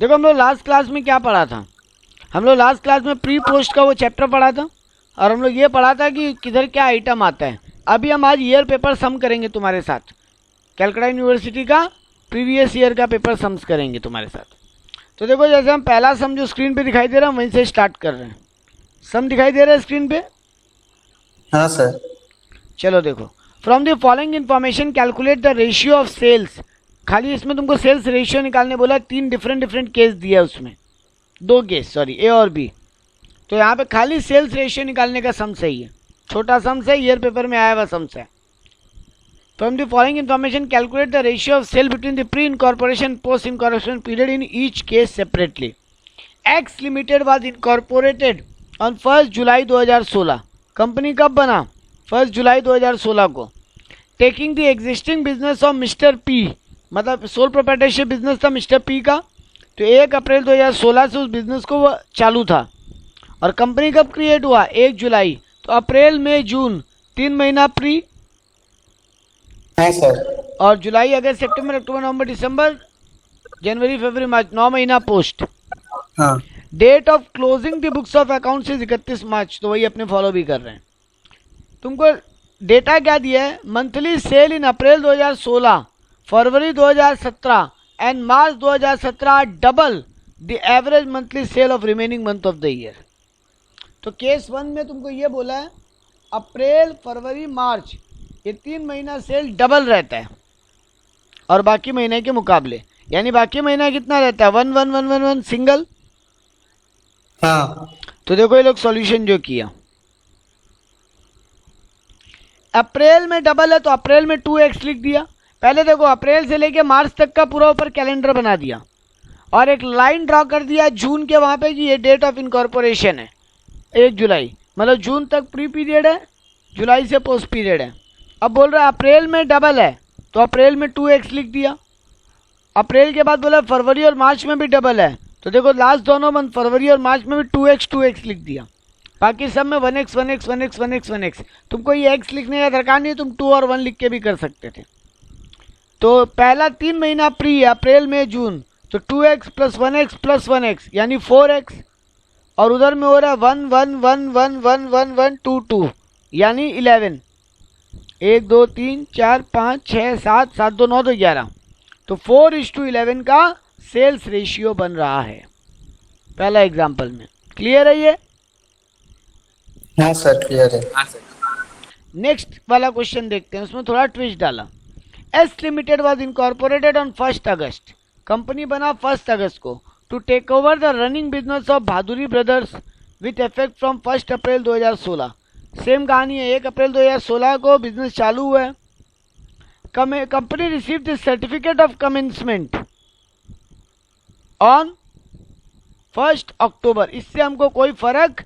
देखो हम लोग लास्ट क्लास में क्या पढ़ा था, हम लोग लास्ट क्लास में प्री पोस्ट का वो चैप्टर पढ़ा था और हम लोग ये पढ़ा था कि किधर क्या आइटम आता है। अभी हम आज ईयर पेपर सम करेंगे तुम्हारे साथ, कैलकाटा यूनिवर्सिटी का प्रीवियस ईयर का पेपर सम्स करेंगे तुम्हारे साथ। तो देखो जैसे हम पहला सम जो स्क्रीन पे दिखाई दे रहा है वहीं से स्टार्ट कर रहे हैं। सम दिखाई दे रहा है स्क्रीन पे? हाँ सर। चलो देखो, from the following information calculate the ratio of sales. खाली इसमें तुमको सेल्स रेशियो निकालने बोला, 3 डिफरेंट केस दिया उसमें, 2 केस सॉरी, ए और बी। तो यहाँ पे खाली सेल्स रेशियो निकालने का सम सही है, छोटा सम है, ईयर पेपर में आया हुआ सम है। From the following information calculate the ratio of sale between the pre incorporation post incorporation period in each case separately. X limited was incorporated on 1 July 2016। Company कब बना? 1 जुलाई 2016 को। Taking the existing business of mister P, मतलब sole proprietorship business था mister P का, तो 1 April 2016 से उस business को वो चालू था। और कंपनी कब क्रिएट हुआ? 1 जुलाई। तो अप्रैल मई जून 3 महीना प्री, हाँ सर। और जुलाई अगस्त सितंबर अक्टूबर नवंबर दिसंबर जनवरी फरवरी मार्च 9 महीना पोस्ट। हाँ date of closing the books of account is 31 March, तो वही अपने फॉलो भी कर रहे हैं। तुमको डेटा क्या दिया है? Monthly cell in April 2016, February 2017 and March 2017 double the average monthly sale of remaining month of the year. तो केस 1 में तुमको ये बोला है अप्रैल फरवरी मार्च ये 3 महीना सेल डबल रहता है और बाकी महीने के मुकाबले, यानी बाकी महीना कितना रहता है? 1 सिंगल। हाँ। तो देखो ये लोग सॉल्यूशन जो किया, अप्रैल में डबल है तो अप्रैल में 2x लिख दिया। पहले देखो अप्रैल से लेके मार्च तक का पूरा ऊपर कैलेंडर बना दिया और एक लाइन ड्रॉ कर दिया जून के वहां पे कि ये डेट ऑफ इनकॉर्पोरेशन है 1 जुलाई, मतलब जून तक प्री पीरियड है, जुलाई से पोस्ट पीरियड है। अब बोल रहा है अप्रैल में डबल है तो अप्रैल में 2x लिख दिया। अप्रैल के बाद बोला फरवरी और मार्च में भी डबल है, तो देखो लास्ट दोनों मंथ फरवरी और मार्च में भी 2x लिख दिया। बाकी सब में 1x। तुमको ये x लिखने का दरकार नहीं है, तुम 2 और 1 लिख के भी कर सकते थे। तो पहला 3 महीना प्री है अप्रैल मई जून, तो 2x plus 1x plus 1x यानी 4x, और उधर में हो रहा है 1 यानी 11। 1 2 3 4 5 6 7 7 2 9 2 11, तो 4:11 का सेल्स रेशियो बन रहा है पहला एग्जाम्पल में। क्लियर है ये? हाँ सर क्लियर है। नेक्स्ट वाला क्वेश्चन देखते हैं, उसमें थोड़ा ट्विस्ट डाला। S limited was incorporated on 1 August. Company बना 1 अगस्त को to take over the running business of Bhaduri brothers with effect from 1 April 2016। Same कहानी है, 1 अप्रैल 2016 को बिजनेस चालू हुआ है। Company receive the certificate of commencement on 1 अक्टूबर। इससे हमको कोई फर्क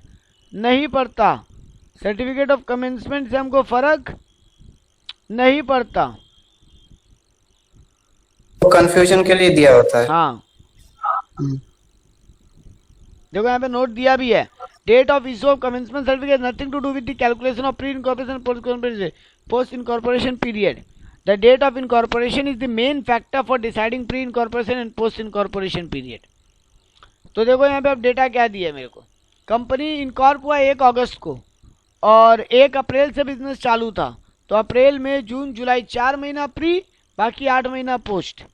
नहीं पड़ता, सर्टिफिकेट ऑफ कमेंसमेंट से हमको फर्क नहीं पड़ता। वो कंफ्यूजन के लिए दिया होता है। हाँ देखो यहाँ पे नोट दिया भी है, date of issue of commencement certificate nothing to do with the calculation of pre incorporation post incorporation period. The date of incorporation is the main factor for deciding pre incorporation and post incorporation period. तो देखो यहाँ पे अब data क्या दिया है मेरे को, कंपनी इनकॉर्प हुआ 1 अगस्त को और 1 अप्रैल से बिजनेस चालू था, तो अप्रैल मई जून जुलाई 4 महीना प्री, बाकी 8 महीना पोस्ट।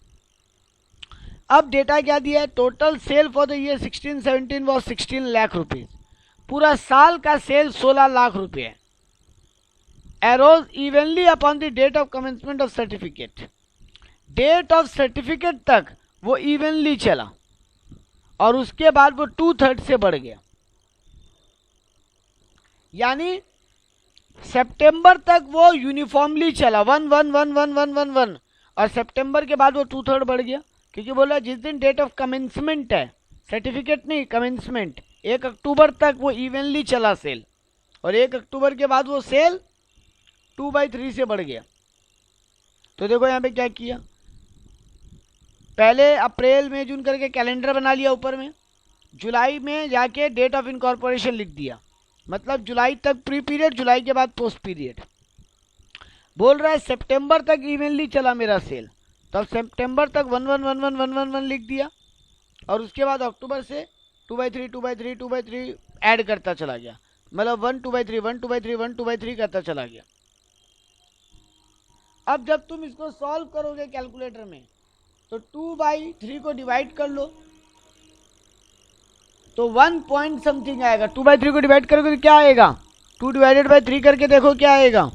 अब डेटा क्या दिया है, total sale for the year 16-17 was 16 lakh rupees. पूरा साल का सेल 16 लाख रुपए है। Arose evenly upon the date of commencement of certificate. Date of certificate तक वो इवनली चला और उसके बाद वो 2/3 से बढ़ गया, यानी सितंबर तक वो यूनिफॉर्मली चला 1 और सितंबर के बाद वो 2/3 बढ़ गया, क्योंकि बोला जिस दिन डेट ऑफ कमेंसमेंट है, सर्टिफिकेट नहीं कमेंसमेंट, 1 अक्टूबर तक वो इवनली चला सेल, और 1 अक्टूबर के बाद वो सेल 2/3 से बढ़ गया। तो देखो यहाँ पे क्या किया, पहले अप्रैल मई जून करके कैलेंडर बना लिया ऊपर में, जुलाई में जाके डेट ऑफ इनकॉर्पोरेशन लिख दिया, मतलब जुलाई तक प्री पीरियड, जुलाई के बाद पोस्ट पीरियड। बोल रहा है सितंबर तक इवनली चला मेरा सेल, तब सितंबर तक 1 लिख दिया, और उसके बाद अक्टूबर से 2/3 2/3 2/3 ऐड करता चला गया, मतलब 1 2/3 1 2/3 1 2/3 करता चला गया। अब जब तुम इसको सॉल्व करोगे कैलकुलेटर में तो 2/3 को डिवाइड कर लो तो 1 पॉइंट समथिंग आएगा। 2/3 को डिवाइड करोगे तो क्या आएगा, 2 डिवाइडेड बाय 3 करके देखो क्या आएगा।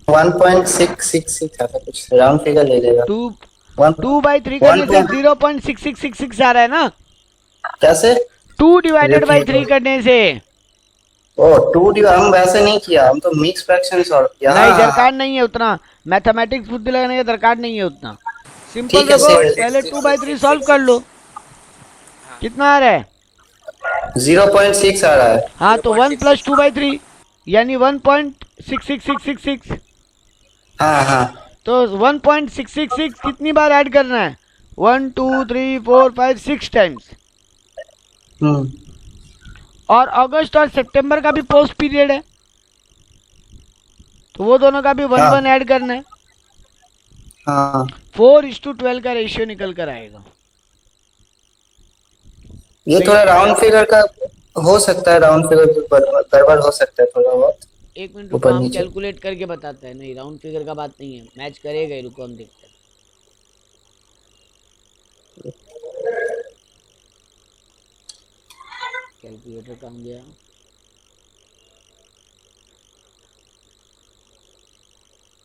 1.666 ऐसा कुछ राउंड फिगर ले लेगा। 2/3 करने से 0.6666 आ रहा है ना। कैसे? 2 डिवाइडेड बाय 3 करने से। ओ 2 हम वैसे नहीं किया, हम तो मिक्स फ्रैक्शन सॉल्व किया। नहीं दरकार नहीं है उतना, मैथमेटिक्स बुद्धि लगाने का दरकार नहीं है उतना। सिंपल देखो, पहले 2/3 सॉल्व कर लो, कितना आ रहा है 0.6 आ रहा है। हाँ तो 1 + 2/3 यानी 1.66666। हाँ हाँ तो 1.666 कितनी बार ऐड करना है, 1 2 3 4 5 6 टाइम्स। और अगस्त और सितंबर का भी पोस्ट पीरियड है तो वो दोनों का भी 1 ऐड करना है। हाँ 4:12 का रेशियो निकल कर आएगा। ये थोड़ा राउंड फिगर का हो सकता है, राउंड फिगर गड़बड़ हो सकता है थोड़ा बहुत। एक मिनट रुको, हम कैलकुलेट करके बताते हैं। नहीं राउंड फिगर का बात नहीं है, मैच करेगा ही, रुको हम देखते हैं। कैलकुलेटर कहाँ गया,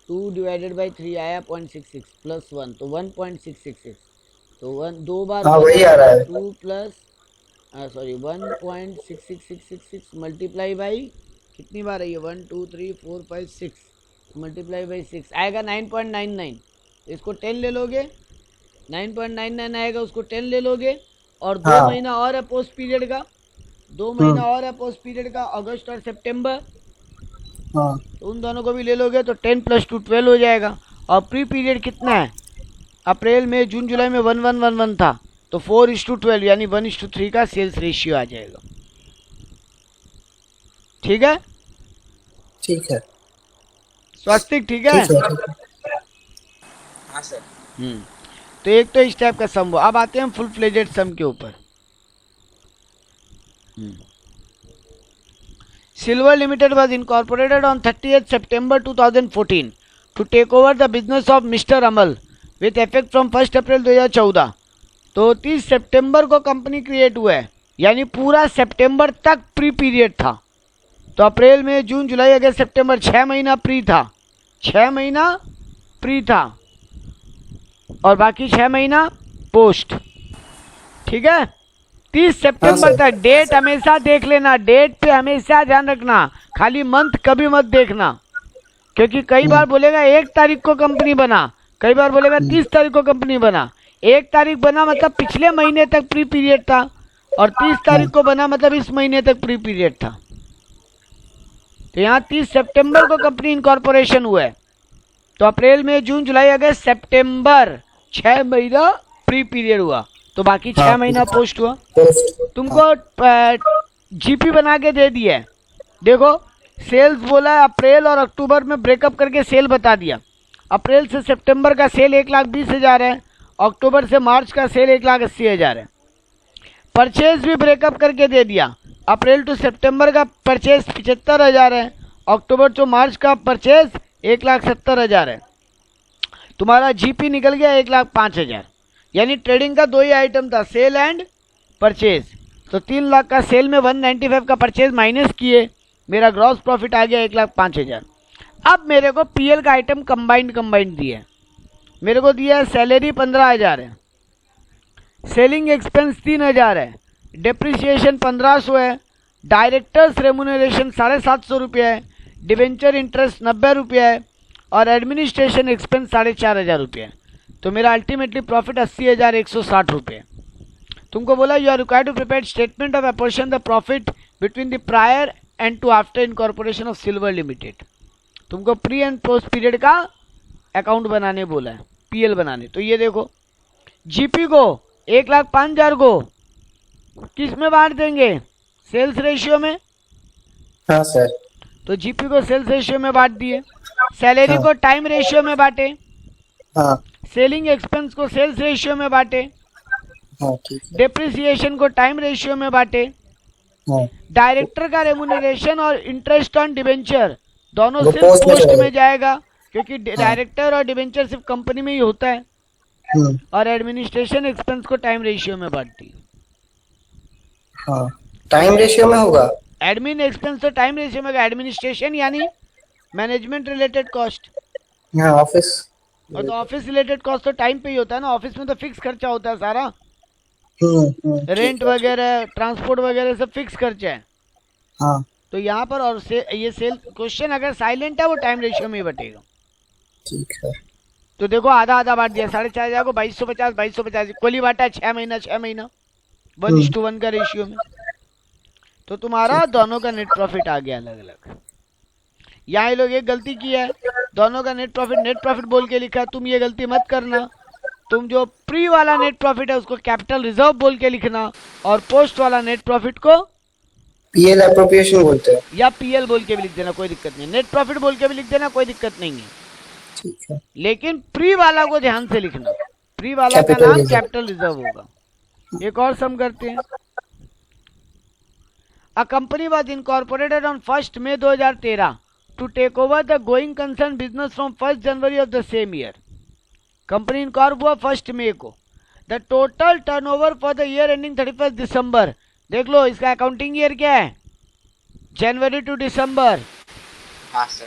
टू डिवाइडेड बाई 3 आया 0.66 प्लस 1 तो 1.666 तो 2 बार हाँ वही आ रहा है। 2 प्लस 1.66666 मल्टीप्लाई बाई कितनी बार है ये 1 2 3 4 5 6 मल्टीप्लाई बाई 6 आएगा 9.99। इसको 10 ले लोगे, 9.99 आएगा, उसको 10 ले लोगे और 2 महीना और है पोस्ट पीरियड का, 2 महीना और है पोस्ट पीरियड का, अगस्त और सितंबर। तो उन दोनों को भी ले लोगे तो 10 + 2 12 हो जाएगा। और प्री पीरियड कितना है, अप्रैल में जून जुलाई में 1111 था तो 4:12 यानी 1:3 का सेल्स रेशियो आ जाएगा। ठीक है, ठीक है स्वास्तिक, ठीक है। हाँ सर। तो एक तो इस टाइप का सम हुआ। अब आते हैं फुल फ्लेजेड सम के ऊपर। Silver Limited was incorporated on 30th September 2014 to take over the business of Mr. Amal with effect from 1 April 2014। तो 30 सितंबर को कंपनी क्रिएट हुआ है, यानी पूरा सितंबर तक प्री पीरियड था। तो अप्रैल में जून जुलाई अगस्त सितंबर 6 महीना प्री था, 6 महीना प्री था और बाकी 6 महीना पोस्ट। ठीक है, 30 सितंबर तक। डेट हमेशा देख लेना, डेट पे हमेशा ध्यान रखना, खाली मंथ कभी मत देखना, क्योंकि कई बार बोलेगा 1 तारीख को कंपनी बना, कई बार बोलेगा 30 तारीख को कंपनी बना। 1 तारीख बना मतलब पिछले महीने तक प्री पीरियड था और 30 तारीख को बना मतलब इस महीने तक प्री पीरियड था। तो यहाँ 30 सितंबर को कंपनी इनकॉर्पोरेशन हुआ है तो अप्रैल में जून जुलाई अगस्त सितंबर 6 महीना प्री पीरियड हुआ तो बाकी 6 महीना पोस्ट हुआ। तुमको जीपी बना के दे दिया है, देखो सेल्स बोला है अप्रैल और अक्टूबर में ब्रेकअप करके सेल बता दिया। अप्रैल से सितंबर का सेल 1,20,000 है, अक्टूबर से मार्च का सेल 1,80,000 है। परचेज भी ब्रेकअप करके दे दिया, अप्रैल टू सितंबर का परचेज 75,000 है, अक्टूबर टू मार्च का परचेज 1,70,000 है। तुम्हारा जीपी निकल गया 1,05,000, यानी ट्रेडिंग का 2 ही आइटम था, सेल एंड परचेज। तो 3 लाख का सेल में 195 का परचेज माइनस किए, मेरा ग्रॉस प्रॉफिट आ गया 1,05,000। अब मेरे को पीएल का आइटम कंबाइंड दिया है, मेरे को दिया है सैलरी 15,000 है, सेलिंग एक्सपेंस 3,000 है, डिप्रिसिएशन 1,500 है, डायरेक्टर्स रेमुनरेशन 750 रुपये है, डिवेंचर इंटरेस्ट 90 रुपये है और एडमिनिस्ट्रेशन एक्सपेंस 4,500 रुपये है। तो मेरा अल्टीमेटली प्रॉफिट 80,160 रुपये। तुमको बोला you are required to prepare statement of apportion the profit between the prior and to after incorporation of silver limited. तुमको प्री एंड पोस्ट पीरियड का अकाउंट बनाने बोला है, पीएल बनाने। तो ये देखो जीपी को 1,05,000 को किस में बांट देंगे, सेल्स रेशियो में। हाँ सर। तो जीपी को सेल्स रेशियो में बांट दिए, सैलरी को टाइम रेशियो में बांटे, हाँ। सेलिंग एक्सपेंस को सेल्स रेशियो में बांटे हाँ ठीक है। डिप्रिसिएशन को टाइम रेशियो में बांटे। हाँ डायरेक्टर का रेमुनरेशन और इंटरेस्ट ऑन डिबेंचर दोनों वो सिर्फ पोस्ट में पोस्ट चलेगा। में जाएगा, क्योंकि हाँ। डायरेक्टर और डिबेंचर सिर्फ कंपनी में ही होता है। हम्म, और एडमिनिस्ट्रेशन एक्सपेंस को टाइम रेशियो में बांटती है। हाँ टाइम रेशियो में होगा। एडमिन एक्सपेंस तो टाइम रेशियो में, एडमिनिस्ट्रेशन यानी मैनेजमेंट रिलेटेड कॉस्ट, हाँ ऑफिस। और तो ऑफिस रिलेटेड कॉस्ट तो टाइम पे ही होता है ना। ऑफिस में तो फिक्स खर्चा होता है सारा, रेंट ठीक है। वगैरह ट्रांसपोर्ट वगैरह सब फिक्स खर्चा है। हाँ तो यहाँ पर और ये सेल क्वेश्चन अगर साइलेंट है वो टाइम रेशियो में ही बटेगा। ठीक है। तो देखो आधा आधा बांट दिया, 4,500 को 2250 2250 कोली बांटा है, 6 महीना 6 महीना 1:1 का रेशियो में। तो तुम्हारा दोनों का नेट प्रॉफिट आ गया अलग अलग। यहाँ ये लोग एक गलती की है, दोनों का नेट प्रॉफिट बोल के लिखा है। तुम ये गलती मत करना, तुम जो प्री वाला नेट प्रॉफिट है उसको कैपिटल रिजर्व बोल के लिखना, और पोस्ट वाला नेट प्रॉफिट को पीएल एप्रोप्रिएशन बोलते हैं। या पीएल बोल के भी लिख देना, कोई दिक्कत नहीं। नेट प्रॉफिट बोल के भी लिख देना, कोई दिक्कत नहीं है। ठीक है। लेकिन प्री वाला को ध्यान से लिखना, प्री वाला का Capital नाम reserve। कैपिटल रिजर्व होगा। एक और सम करते हैं। A company was incorporated on 1 May 2013 to take over the going concern business from 1 January of the same year. Company इनकॉर्प हुआ 1 May को। The total turnover for the year ending 31 December, देख लो इसका अकाउंटिंग ईयर क्या है, जनवरी to दिसंबर। हाँ sir.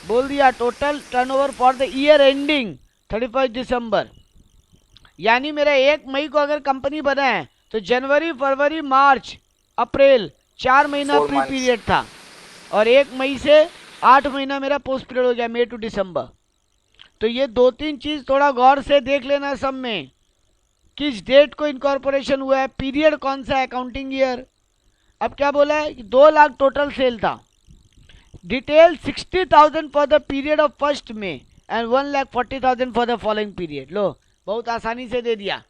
बोल दिया total turnover for the year ending 31 दिसंबर। यानी मेरा 1 मई को अगर कंपनी बना है तो जनवरी फरवरी मार्च अप्रैल 4 महीना 4 प्री months। पीरियड था, और 1 मई से 8 महीना मेरा पोस्ट पीरियड हो गया, मई टू दिसंबर। तो ये 2-3 चीज थोड़ा गौर से देख लेना सब में, किस डेट को इनकॉर्पोरेशन हुआ है, पीरियड कौन सा है, अकाउंटिंग ईयर। अब क्या बोला है, 2 लाख टोटल सेल था, detail 60,000 for the period of 1 May and 1,40,000 for the following period. लो बहुत आसानी से दे दिया।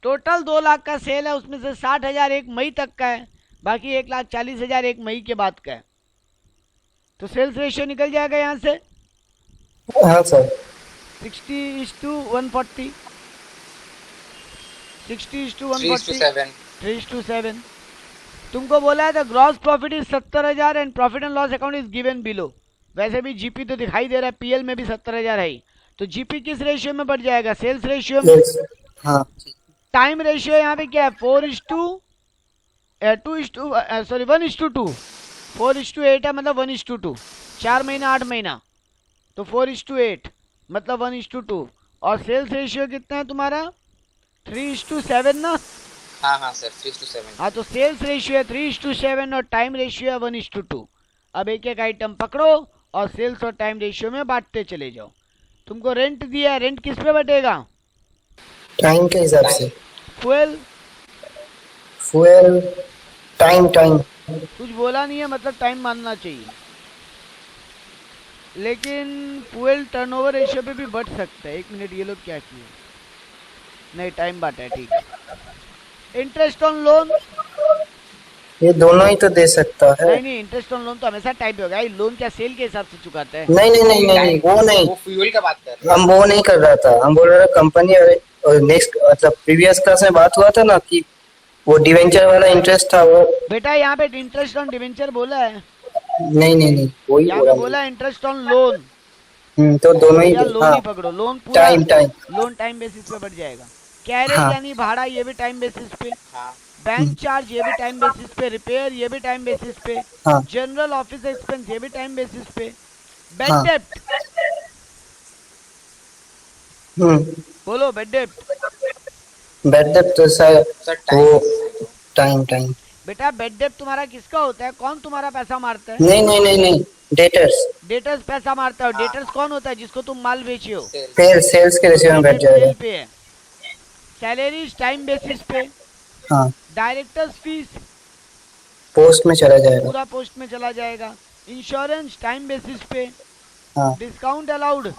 टोटल 2 लाख का सेल है, उसमें से 60,000 1 मई तक का है, बाकी 1,40,000 1 मई के बाद का है। तो सेल्स रेशियो निकल जाएगा यहाँ से हाँ सर। 60:140, 3:7। 3:7। तुमको बोला है the gross profit is 70,000 and profit and loss account is given below. वैसे भी जीपी तो दिखाई दे रहा है, पीएल में भी 70,000 है ही। तो जीपी किस रेशियो में बढ़ जाएगा, सेल्स रेशियो में। हाँ टाइम रेशियो यहाँ पे क्या है, 1:2 4:8 है, मतलब 1:2, 4 महीना 8 महीना, तो 4:8 मतलब 1:2। और सेल्स रेशियो कितना है तुम्हारा, 3:7 ना। हाँ हाँ सर, 3:7। हाँ तो सेल्स रेशियो है 3:7 और टाइम रेशियो है 1:2। अब एक एक आइटम पकड़ो और सेल्स और टाइम रेशियो में बांटते चले जाओ। तुमको रेंट दिया है, रेंट किस पे बटेगा, टाइम के हिसाब से। Fuel, fuel time. कुछ बोला नहीं है मतलब टाइम मानना चाहिए। लेकिन फ्यूल टर्नओवर रेशियो पे भी बढ़ सकता है। 1 मिनट, ये लोग क्या किए, नहीं टाइम बांटा है, ठीक है। इंटरेस्ट ऑन लोन, ये दोनों ही तो दे सकता है। नहीं इंटरेस्ट ऑन लोन तो हमेशा टाइप होगा। लोन क्या सेल के हिसाब से चुकाता है। नहीं वो नहीं, वो फ्यूल का बात कर रहे हम वो नहीं कर रहा था। हम बोल रहे कंपनी और नेक्स्ट मतलब प्रीवियस क्लास में बात हुआ था ना कि वो डिवेंचर वाला इंटरेस्ट था वो। बेटा यहाँ पे इंटरेस्ट ऑन डिवेंचर बोला है, नहीं वही यहाँ पे बोला है इंटरेस्ट ऑन लोन। तो दोनों ही। या लोन हाँ ही पकड़ो, लोन पूरा टाइम। लोन टाइम बेसिस पे बढ़ जाएगा। कैरेज हाँ। यानी भाड़ा, ये भी टाइम बेसिस पे। हैं। हाँ बैंक चार्ज ये भी टाइम बेसिस पे। रिपेयर ये भी टाइम बेसिस पे। हाँ जनरल ऑफिस एक्सपेंस ये भी टाइम बेसिस पे। बेड हाँ। डेप्ट बोलो, बेड डेप्ट। बेड डेप्ट तो सर सर वो टाइम। टाइम। बेटा बेड डेप्ट तुम्हारा किसका होता है, कौन तुम्हारा पैसा मारता है, नहीं डेटर्स। डेटर्स पैसा मारता है। डेटर्स कौन होता है, जिसको तुम माल बेचे हो, सेल्स के रेशियो में बैठ जाएगा। सेल पे है। सैलरीज टाइम बेसिस पे। हाँ डायरेक्टर्स फीस पोस्ट में चला जाएगा। पूरा पोस्ट में चला जाएगा। इंश्योरेंस टाइम बेसिस पे। हाँ डिस्काउंट अलाउड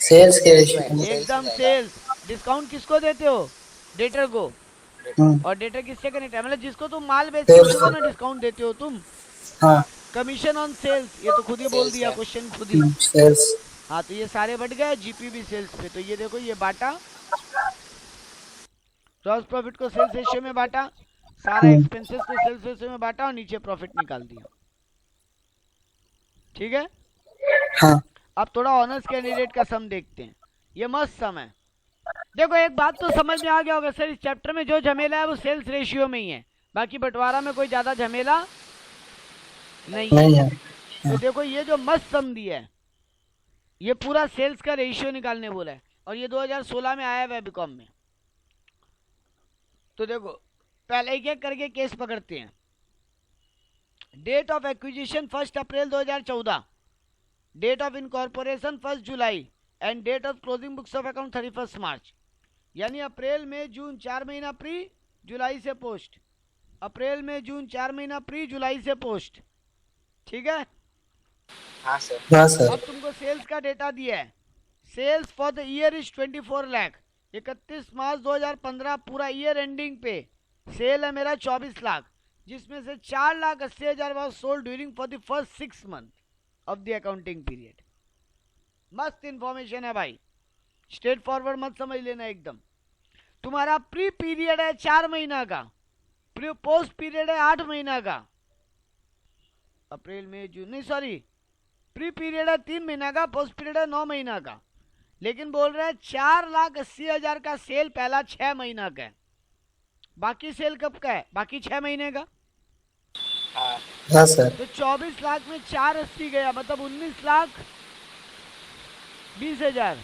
सेल्स के रेशियो। एकदम सेल्स। डिस्काउंट किसको देते हो, डेटर को। और डेटर किससे कनेक्ट है, मतलब जिसको तुम माल बेचते हो उसी को ना डिस्काउंट देते हो तुम। हाँ कमीशन ऑन सेल्स, ये तो खुद ही बोल Sales दिया है। क्वेश्चन खुद ही। सेल्स। हाँ तो ये सारे बढ़ गए जीपी भी सेल्स पे। तो ये देखो ये बाटा ग्रॉस प्रॉफिट को सेल्स रेशियो में बांटा, सारा एक्सपेंसेस को सेल्स रेशियो में बांटा और नीचे प्रॉफिट निकाल दिया। ठीक है। हाँ अब थोड़ा ऑनर्स कैंडिडेट का सम देखते हैं। ये मस्त सम है। देखो एक बात तो समझ में आ गया होगा सर, इस चैप्टर में जो झमेला है वो सेल्स रेशियो में ही है, बाकी बंटवारा में कोई ज्यादा झमेला नहीं है। नहीं है। तो देखो ये जो मस्त सम दिया है ये पूरा सेल्स का रेशियो निकालने बोला है और ये 2016 में आया हुआ है बीकॉम में। तो देखो पहले एक एक करके केस पकड़ते हैं। Date of acquisition 1 April 2014, date of incorporation 1 July and date of closing books of account 31 March. यानी अप्रैल मई जून 4 महीना प्री, जुलाई से पोस्ट। अप्रैल मई जून 4 महीना प्री, जुलाई से पोस्ट। ठीक है। हाँ सर। हाँ सर। अब तुमको सेल्स का डेटा दिया है। Sales for the year is 24 lakh. 31 मार्च 2015 पूरा ईयर एंडिंग पे सेल है मेरा 24 लाख, जिसमें से 4,80,000 was sold during for the first 6 month of the accounting period. मस्त इंफॉर्मेशन है भाई, स्ट्रेट फॉरवर्ड मत समझ लेना एकदम। तुम्हारा प्री पीरियड है 4 महीना का, पोस्ट पीरियड है 8 महीना का। अप्रैल मई जून नहीं सॉरी, प्री पीरियड है 3 महीना का, पोस्ट पीरियड है 9 महीना का। लेकिन बोल रहे हैं 4,80,000 का सेल पहला 6 महीना का है, बाकी सेल कब का है? बाकी 6 महीने का। हाँ हाँ सर। तो 24 लाख में 4,80 गया, मतलब 19,20,000।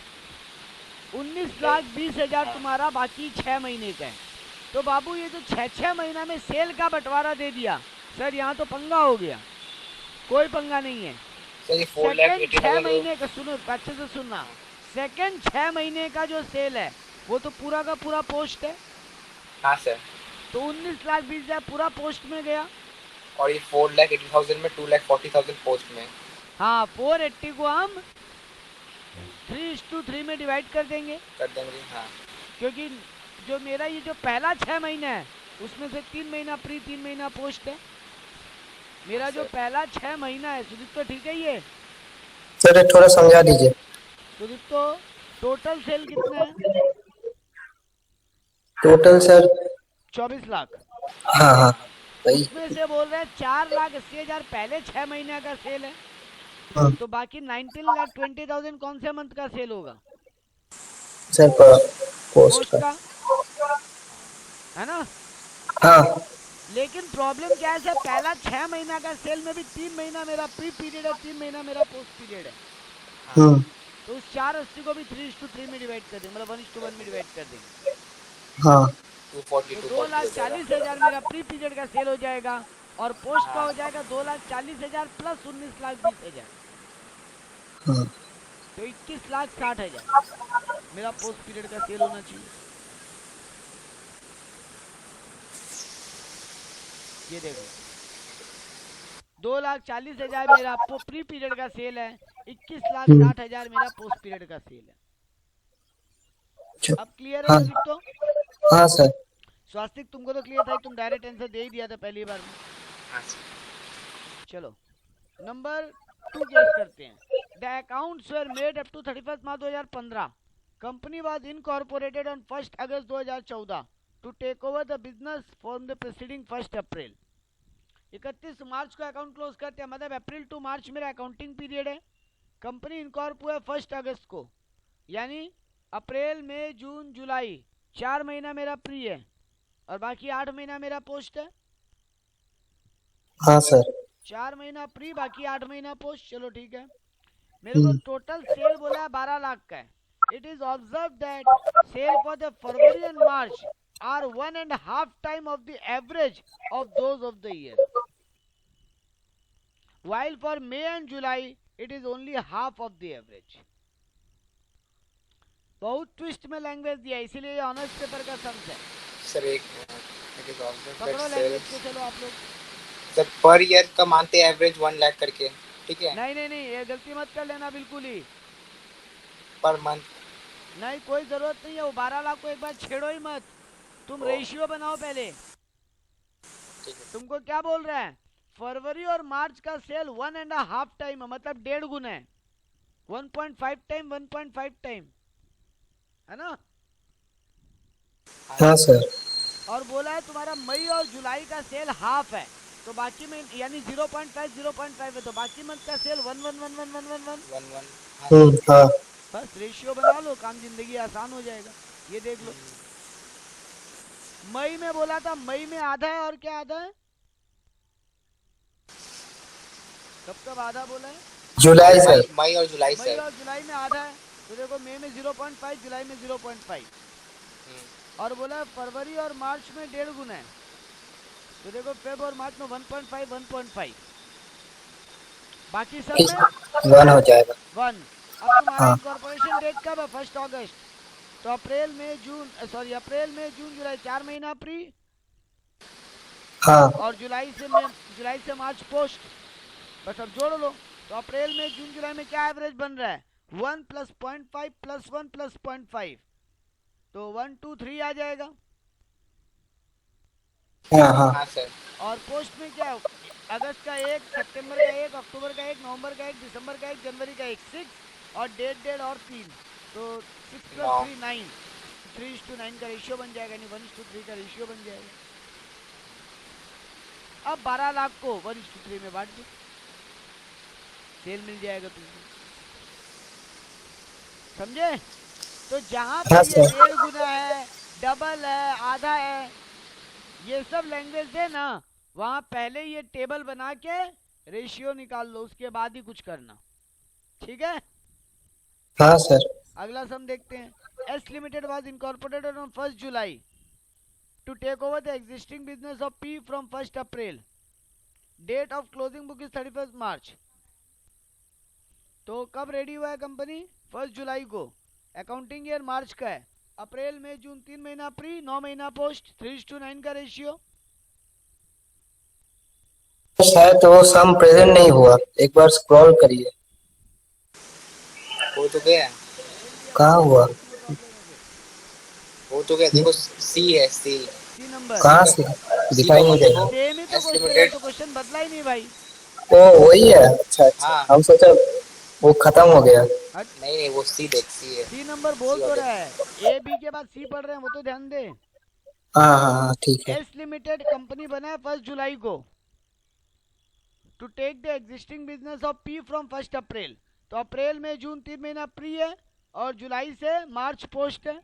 19,20,000 तुम्हारा बाकी 6 महीने का है। तो बाबू ये जो 6 महीना में सेल का बंटवारा दे दिया सर, यहाँ तो पंगा हो गया। कोई पंगा नहीं है। सर ये 4 लाख सेकंड 6 महीने का सुनो अच्छे से सुनना, सेकंड 6 महीने का जो सेल है वो तो पूरा का पूरा पोस्ट है। हाँ सर। तो 19,20,000 पूरा पोस्ट में गया। और ये 4,80,000 में 2,40,000 पोस्ट में। हाँ 480 को हम 3:3 में डिवाइड कर देंगे, कर देंगे। हाँ क्योंकि जो मेरा ये जो पहला 6 महीना है उसमें से 3 महीना प्री 3 महीना पोस्ट है। मेरा जो पहला 6 महीना है सुदीप, तो ठीक है ये सर ये थोड़ा समझा दीजिए। सुदीप। तो टोटल सेल कितना है? Total sir 24 lakh. हाँ हाँ वही। उसमें से बोल रहे हैं 4,80,000 पहले 6 महीने का सेल है, हाँ, तो बाकी 19,20,000 कौन से मंथ का सेल होगा? सर पोस्ट पोस्ट का। का, है ना? हाँ लेकिन प्रॉब्लम क्या है सर, पहला 6 महीना का सेल में भी 3 महीना मेरा प्री पीरियड है, 3 महीना मेरा पोस्ट पीरियड है। तो उस 480 को भी 3:3 में डिवाइड कर देंगे, मतलब 1:1 में डिवाइड कर देंगे। हाँ 240 तो 2,40,000 मेरा प्री पीरियड का सेल हो जाएगा और पोस्ट का हो जाएगा 2,40,000 प्लस 19,20,000, हाँ तो 21,60,000 मेरा पोस्ट पीरियड का सेल होना चाहिए। ये देखो 2,40,000 मेरा प्री पीरियड का सेल है, 21,60,000 मेरा पोस्ट पीरियड का सेल है। अब क्लियर है हाँ। सुदीप? तो हाँ सर। स्वास्तिक तुमको तो क्लियर था, तुम डायरेक्ट आंसर दे ही दिया था पहली बार में। हाँ सर। चलो नंबर 2 केस करते हैं। The accounts were made up to 31 March 2015। Company was incorporated on 1 August 2014 to take over the business from the preceding 1 April. 31 मार्च को अकाउंट क्लोज करते हैं, मतलब अप्रैल टू मार्च मेरा अकाउंटिंग पीरियड है। कंपनी इनकॉर्प हुआ 1 अगस्त को, यानी अप्रैल मई जून जुलाई 4 महीना मेरा प्री है और बाकी 8 महीना मेरा पोस्ट है। हाँ सर। 4 महीना प्री बाकी 8 महीना पोस्ट। चलो ठीक है। मेरे को टोटल सेल बोला है 12 लाख का है। It is observe that sale for the February and March are 1.5 time of the average of those of the year, while for May and July it is only half of the average। बहुत twist में language दिया है, इसीलिए ये honours paper का sums है। Sir एक it is observed पकड़ो that लैंग्वेज को। sales- चलो आप लोग। सर पर ईयर का मानते हैं एवरेज 1 लाख करके, ठीक है? नहीं नहीं नहीं, ये गलती मत कर लेना बिल्कुल ही। Per month. नहीं कोई जरूरत नहीं है, वो 12 लाख को एक बार छेड़ो ही मत, तुम रेशियो बनाओ पहले। ठीक है। तुमको क्या बोल रहा है, फरवरी और मार्च का सेल 1.5 टाइम है, मतलब 1.5 गुना है। 1.5 टाइम 1.5 टाइम, है ना? हाँ सर। और बोला है तुम्हारा मई और जुलाई का सेल हाफ है, तो बाकी में यानी 0.5 है, तो बाकी मंथ का सेल 1 1 1 1 1 1 1। 1 1। हाँ सर। हाँ। बस रेशियो बना लो, काम जिंदगी आसान हो जाएगा। ये देख लो, मई में बोला था, मई में आधा है और क्या आधा है, कब कब आधा बोला है, जुलाई सर। मई और जुलाई मई सर। और जुलाई में आधा है, तो देखो मई में 0.5, जुलाई में 0.5। और बोला है फरवरी और मार्च में 1.5 गुना है, तो देखो फेब और मार्च में 1.5 1.5, बाकी सब में 1 हो जाएगा। 1। अब तुम्हारा हाँ। इनकॉर्पोरेशन डेट कब है, 1 अगस्त, तो अप्रैल में जून, सॉरी अप्रैल में जून जुलाई 4 महीना प्री, हाँ। और जुलाई से मार्च पोस्ट, बस अब जोड़ लो। तो अप्रैल में जून जुलाई में क्या एवरेज बन रहा है, 1 + 0.5 + 1 + 0.5, तो 1 2 3 आ जाएगा। हाँ। हाँ। हाँ सर। और पोस्ट में क्या है, अगस्त का 1, सितंबर का 1, अक्टूबर का 1, नवंबर का 1, दिसंबर का 1, जनवरी का 1, 6, और डेढ़ और 3, तो 6 + 3 9, 3:9 का रेशियो बन जाएगा, यानी 1:3 का रेशियो बन जाएगा। अब 12 लाख को 1:3 में बांट दो, सेल मिल जाएगा तुमको, समझे। तो जहां हाँ पर ये सर। 1.5 गुना है, डबल है, आधा है, ये सब लैंग्वेज है ना, वहां पहले ये टेबल बना के रेशियो निकाल लो, उसके बाद ही कुछ करना, ठीक है। हाँ सर। अगला सम देखते हैं। S limited was incorporated on 1 July to take over the existing business of P from 1 April, date of closing book is 31 March. तो कब रेडी हुआ है कंपनी, 1 जुलाई को, अकाउंटिंग ईयर मार्च का है, अप्रैल मई जून 3 महीना प्री, 9 महीना पोस्ट, 3:9 का रेशियो। शायद वो सम प्रेजेंट नहीं हुआ, एक बार स्क्रॉल करिए। हो तो गया। प्रेजेंट किया तो कहाँ क्या हुआ? दिक्कत, इसमें प्रॉब्लम है फिर। हो तो गया, देखो सी है, सी। सी नंबर, कहाँ से? सी दिखाई नहीं नंबर दे देखो। रहा। सेम ही तो एस क्वेश्चन है, लिमिटेड। तो क्वेश्चन बदला ही नहीं भाई। ओ वही है, अच्छा अच्छा, हाँ। हम सोचा वो खत्म हो गया। हट, नहीं नहीं, वो सी देख, सी है। सी नंबर सी बोल तो ऑर्डर। रहा है, ए बी के बाद सी पढ़ रहे हैं, वो तो ध्यान दे। हाँ हाँ हाँ, ठीक है। एस लिमिटेड कंपनी बना है 1 जुलाई को, to take the existing business of P from 1 April, तो अप्रैल में जून 3 महीना प्री है, और जुलाई से मार्च पोस्ट है,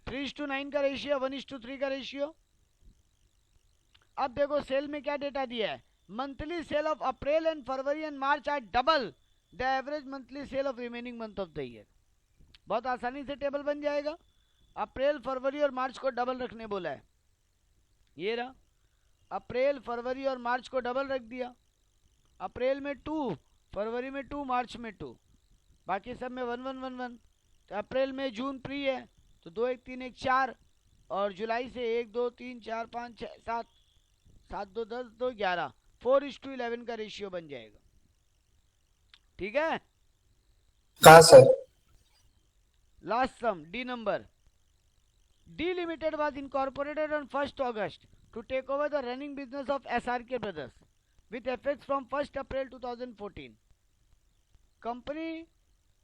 3:9 का रेशियो, 1:3 का रेशियो। अब देखो सेल में क्या डेटा दिया है, monthly sale of April and February and March are double the average monthly sale of remaining month of the year. बहुत आसानी से टेबल बन जाएगा, अप्रैल फरवरी और मार्च को डबल रखने बोला है, ये रहा, अप्रैल फरवरी और मार्च को डबल रख दिया, अप्रैल में 2, फरवरी में 2, मार्च में 2, बाकी सब में 1 1 1 1। तो अप्रैल में जून प्री है, तो 2 1 3 1 4, और जुलाई से 1 2 3 4 5 6 7, 7 2 10 2 11, 4:11 का रेशियो बन जाएगा, ठीक है। हाँ sir. Last sum, D number, D limited was incorporated on 1 August to take over the running business of SRK brothers with effects from 1 April 2014. Company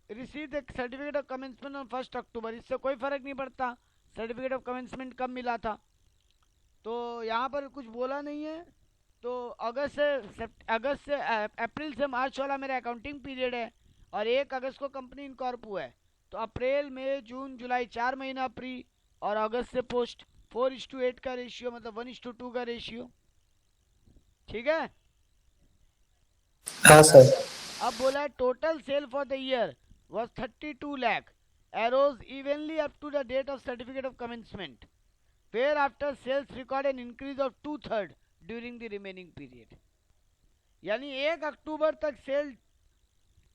received the certificate of commencement on 1 October. इससे कोई फर्क नहीं पड़ता certificate of commencement कब मिला था, तो यहाँ पर कुछ बोला नहीं है। तो अगस्त से अप्रैल से मार्च वाला मेरा अकाउंटिंग पीरियड है, और 1 अगस्त को कंपनी इनकॉर्प हुआ है, तो अप्रैल मई जून जुलाई 4 महीना प्री, और अगस्त से पोस्ट, 4:8 का रेशियो, मतलब 1:2 का रेशियो, ठीक है। हाँ सर। अब बोला है total sale for the year was 32 lakh, arose evenly up to the date of certificate of commencement, whereafter sales record an increase of 2/3 during the remaining period। यानी 1 अक्टूबर तक सेल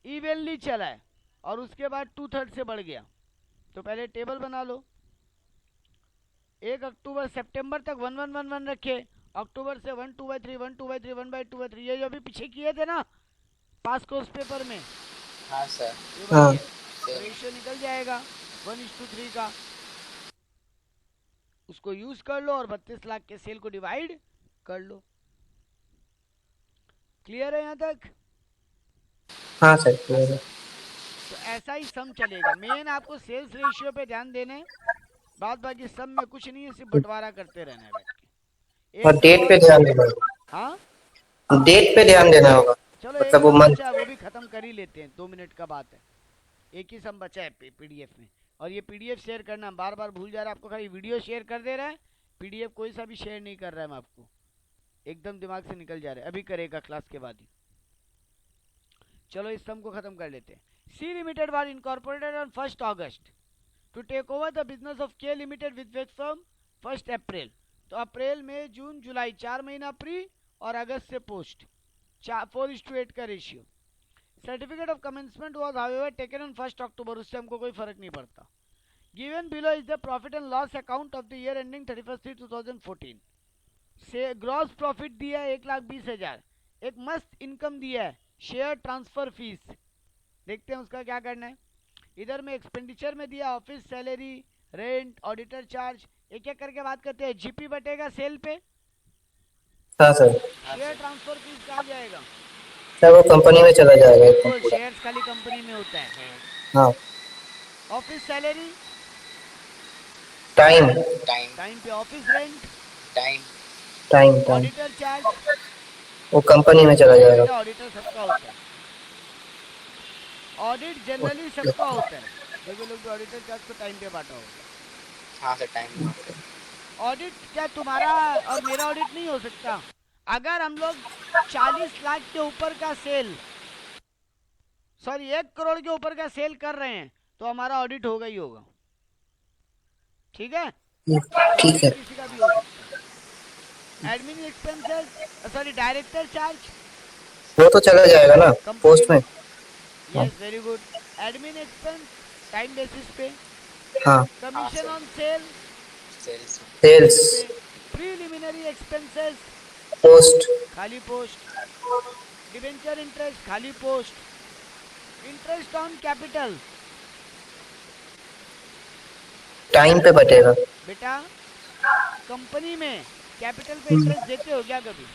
इवनली चला है, और उसके बाद 2/3 से बढ़ गया। तो पहले टेबल बना लो, 1 अक्टूबर सितंबर तक 1 1 1 1 रखे, अक्टूबर से 1 2/3 1 2/3 1/2/3, ये जो अभी पीछे किए थे ना पास कोर्स पेपर में, हाँ सर। ये हाँ। वही है, रेशियो निकल जाएगा 1:3 का, उसको यूज कर लो और 32 लाख के सेल को डिवाइड कर लो। क्लियर है यहाँ तक? हाँ सर, क्लियर है। तो ऐसा ही सम चलेगा, मेन आपको सेल्स रेशियो पे ध्यान देने, बाद बाकी सब में कुछ नहीं है, सिर्फ बंटवारा करते रहना है बैठ के। और डेट पे ध्यान देना होगा, हाँ डेट पे ध्यान देना होगा, चलो मतलब एक वो सम मंथ। बचा है, वो भी खत्म कर ही लेते हैं, 2 मिनट का बात है। एक ही सम बचा है पीडीएफ में, और ये पीडीएफ शेयर करना बार बार भूल जा रहा है आपको, खाली वीडियो शेयर कर दे रहा है, पीडीएफ कोई सा भी शेयर नहीं कर रहा है मैं आपको, एकदम दिमाग से निकल जा रहा है, अभी करेगा क्लास के बाद ही। चलो इस सम को खत्म कर लेते हैं। C limited was incorporated on 1 August to take over the business of K limited with effect from 1 April. तो अप्रैल मई जून जुलाई 4 महीना प्री और अगस्त से पोस्ट, 4:8 का ratio. Certificate of commencement was however taken on 1 अक्टूबर, उससे हमको कोई फर्क नहीं पड़ता। Given below is the profit and loss account of the year ending 31/3/2014। से ग्रॉस प्रॉफिट दिया है 1,20,000, एक मस्त इनकम दिया है, शेयर ट्रांसफर फीस, देखते हैं उसका क्या करना है। इधर में एक्सपेंडिचर में दिया office salary, rent, auditor charge, एक एक करके बात करते हैं। जीपी बटेगा सेल पे, हाँ सर, शेयर ट्रांसफर फीस कहाँ जाएगा? सर वो कंपनी में चला जाएगा एकदम तो पूरा। शेयर्स खाली कंपनी में होता है। हाँ, office salary, time time time पे office rent, time time time auditor charge, वो कंपनी में चला जाएगा। ऑडिटर सबका होता है, ऑडिट जनरली सबका होता है, देखो लोग ऑडिटर चार्ज को टाइम पे बांटा होगा। हाँ सर टाइम। ऑडिट क्या तुम्हारा और मेरा ऑडिट नहीं हो सकता? अगर हम लोग 40 लाख के ऊपर का सेल, सॉरी 1 करोड़ के ऊपर का सेल कर रहे हैं तो हमारा ऑडिट होगा ही होगा, ठीक है? ठीक है। किसी का भी हो सकता है। Admin expenses, sorry director charge, वो तो चला जाएगा ना पोस्ट में। Yes very good. Admin expense time basis पे। हाँ, commission on sale, sales sales preliminary expenses, post खाली पोस्ट। डिबेंचर इंटरेस्ट, खाली post. Interest on capital, time पे बटेगा। बेटा कंपनी में कैपिटल पे इंटरेस्ट देते हो क्या कभी?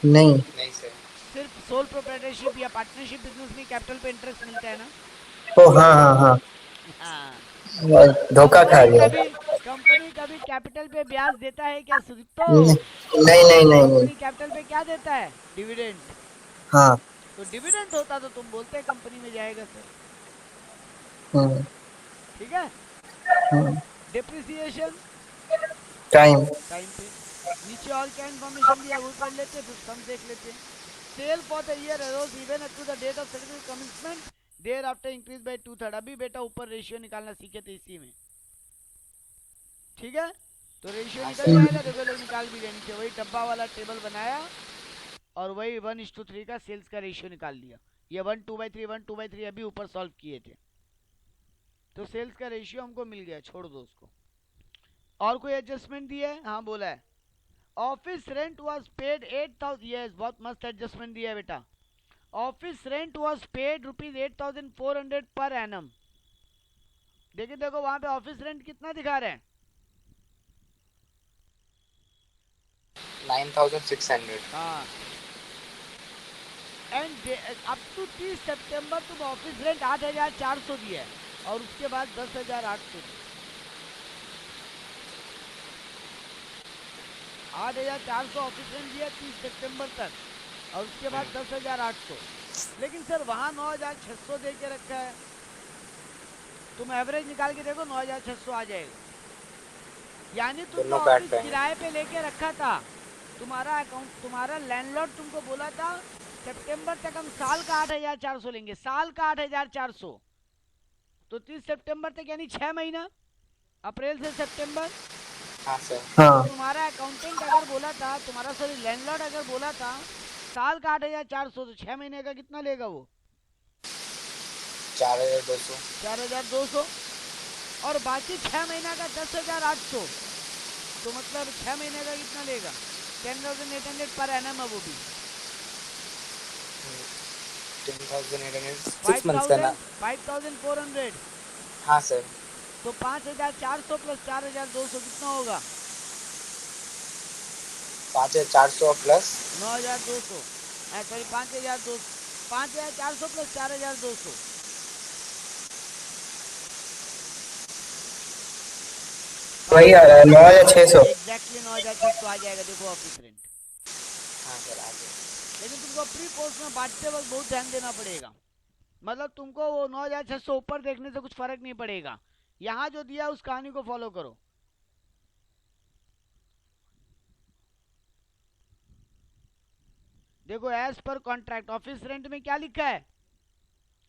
नहीं, नहीं सर। सिर्फ सोल प्रोप्राइटरशिप या पार्टनरशिप बिजनेस में कैपिटल पे इंटरेस्ट मिलता है ना? ओ हाँ हाँ हाँ, हाँ। धोखा खा गया। कंपनी कभी कैपिटल पे ब्याज देता है क्या सुदीप्तो? नहीं नहीं नहीं नहीं। कंपनी कैपिटल पे क्या देता है? डिविडेंड। हाँ, तो डिविडेंड होता तो तुम बोलते हैं कंपनी में जाएगा सर, ठीक है? डिप्रिसिएशन टाइम टाइम पे। नीचे और क्या इन्फॉर्मेशन दिया वो पढ़ लेते, फिर सम देख लेते। Sale for the year arose even up to the date of certificate commitment, thereafter increase by 2/3। अभी बेटा ऊपर रेशियो निकालना सीखे थे इसी में, ठीक है? तो रेशियो निकल जाएगा, देखो लोग निकाल भी लेने नीचे वही डब्बा वाला टेबल बनाया और वही 1:3 का सेल्स का रेशियो निकाल लिया। ये 1/2/3 1/2/3 अभी ऊपर सॉल्व किए थे, तो सेल्स का रेशियो हमको मिल गया, छोड़ दो उसको। और कोई एडजस्टमेंट दिया है? हाँ बोला है। Office rent was paid 8,000, yes बहुत मस्त एडजस्टमेंट दिया है बेटा। Office rent was paid ₹8,400 per annum. देखिए देखो वहां पे ऑफिस रेंट कितना दिखा रहे हैं? 9,600। हाँ, एंड अप टू 30 सितंबर तुम ऑफिस रेंट 8,400 दिया है और उसके बाद 10,800 8,400 ऑफिस रेंट दिया 30 सितंबर तक और उसके बाद 10,800। लेकिन सर वहाँ 9,600 दे के रखा है, तुम एवरेज निकाल के देखो 9,600 आ जाएगा। यानी तुमने ऑफिस किराए पे लेके रखा था, तुम्हारा अकाउंट, तुम्हारा लैंडलॉर्ड तुमको बोला था सितंबर तक हम साल का 8,400 लेंगे, साल का 8,400, तो 30 सितंबर तक यानी 6 महीना, अप्रैल से सितंबर। हाँ सर। हाँ, तुम्हारा अकाउंटेंट अगर बोला था, तुम्हारा सॉरी लैंडलॉर्ड अगर बोला था साल का 8,400, तो 6 महीने का कितना लेगा वो? 4,200। 4,200 और बाकी 6 महीना का 10,800, तो मतलब 6 महीने का कितना लेगा? 10,800 पर एनम है वो भी। 10,800 6 मंथ्स का ना? 5,400। हाँ सर। तो 5,400 प्लस 4,200 कितना होगा? 5,400 प्लस 9,200, सॉरी 5,200, 5,400 प्लस 4,200, वही आ रहा है 9,600। एग्जैक्टली 9,600 आ जाएगा। देखो ऑफिस रेंट। हाँ सर आ गया। लेकिन तुमको प्री पोस्ट में बांटते वक्त बहुत ध्यान देना पड़ेगा। मतलब तुमको वो 9,600 ऊपर देखने से कुछ फर्क नहीं पड़ेगा। यहाँ जो दिया उस कहानी को फॉलो करो। देखो as per contract office rent में क्या लिखा है?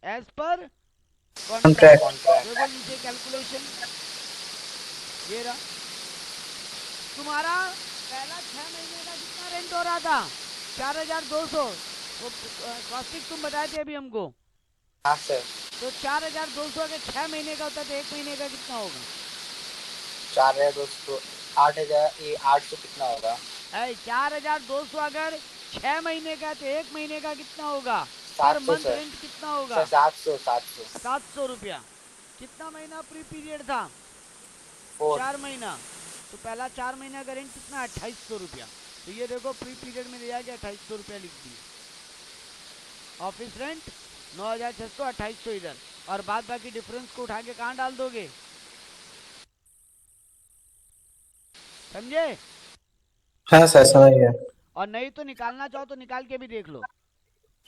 As per contract. कॉन्ट्रैक्ट। देखो नीचे कैलकुलेशन ये रहा। तुम्हारा पहला 6 महीने का कितना रेंट हो रहा था? 4,200। वो कॉस्टिक तुम बताए थे अभी हमको। हाँ सर। तो 4,200 अगर 6 महीने का होता तो 1 महीने का कितना होगा? 4,200 8,000 ये 800 कितना होगा? 4,200 अगर 6 महीने का तो 1 महीने का कितना होगा? पर 700 मंथ सर। रेंट कितना होगा? सर 700 700 700 रुपया। कितना महीना प्री पीरियड था? 4। 4 महीना। तो पहला 4 महीना का रेंट कितना? 2,800 रुपया। तो ये देखो प्री पीरियड में दिया गया 2,800 रुपया लिख दिया। ऑफिस रेंट 9,600 2,800 इधर, और बाद बाकी डिफरेंस को उठा के कहाँ डाल दोगे? समझे? हाँ सर समझ गया। और नहीं तो निकालना चाहो तो निकाल के भी देख लो।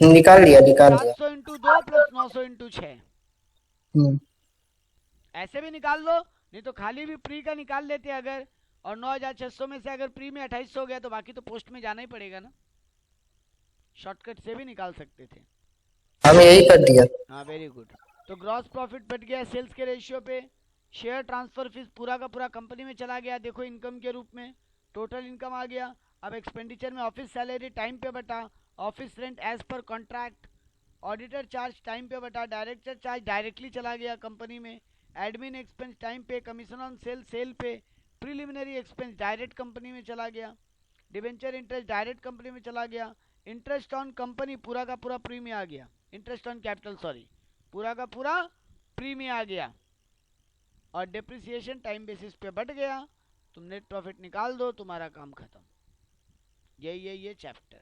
निकाल दिया 700 इंटू 2 प्लस 900 इंटू 6। हम्म। ऐसे भी निकाल लो, नहीं तो खाली भी प्री का निकाल लेते अगर। और 9,600 में से अगर प्री में 2,800 हो गया तो बाकी तो पोस्ट में जाना ही पड़ेगा ना। शॉर्टकट से भी निकाल सकते थे। हमें यही कर दिया। हाँ वेरी गुड। तो ग्रॉस प्रॉफिट बट गया सेल्स के रेशियो पे। शेयर ट्रांसफर फीस पूरा का पूरा कंपनी में चला गया, देखो इनकम के रूप में। टोटल इनकम आ गया। अब एक्सपेंडिचर में ऑफिस सैलरी टाइम पे बटा, office rent as per contract, auditor charge time पे बटा, डायरेक्टर चार्ज डायरेक्टली चला गया कंपनी में, एडमिन एक्सपेंस टाइम पे, कमीशन ऑन सेल सेल पे, प्रीलिमिनरी एक्सपेंस डायरेक्ट कंपनी में चला गया, डिबेंचर इंटरेस्ट डायरेक्ट कंपनी में चला गया, इंटरेस्ट ऑन कंपनी पूरा का पूरा प्री में आ गया, इंटरेस्ट ऑन कैपिटल सॉरी पूरा का पूरा प्री में आ गया, और डिप्रिसिएशन टाइम बेसिस पे बढ़ गया। तुम नेट प्रॉफिट निकाल दो, तुम्हारा काम खत्म। यही है ये चैप्टर।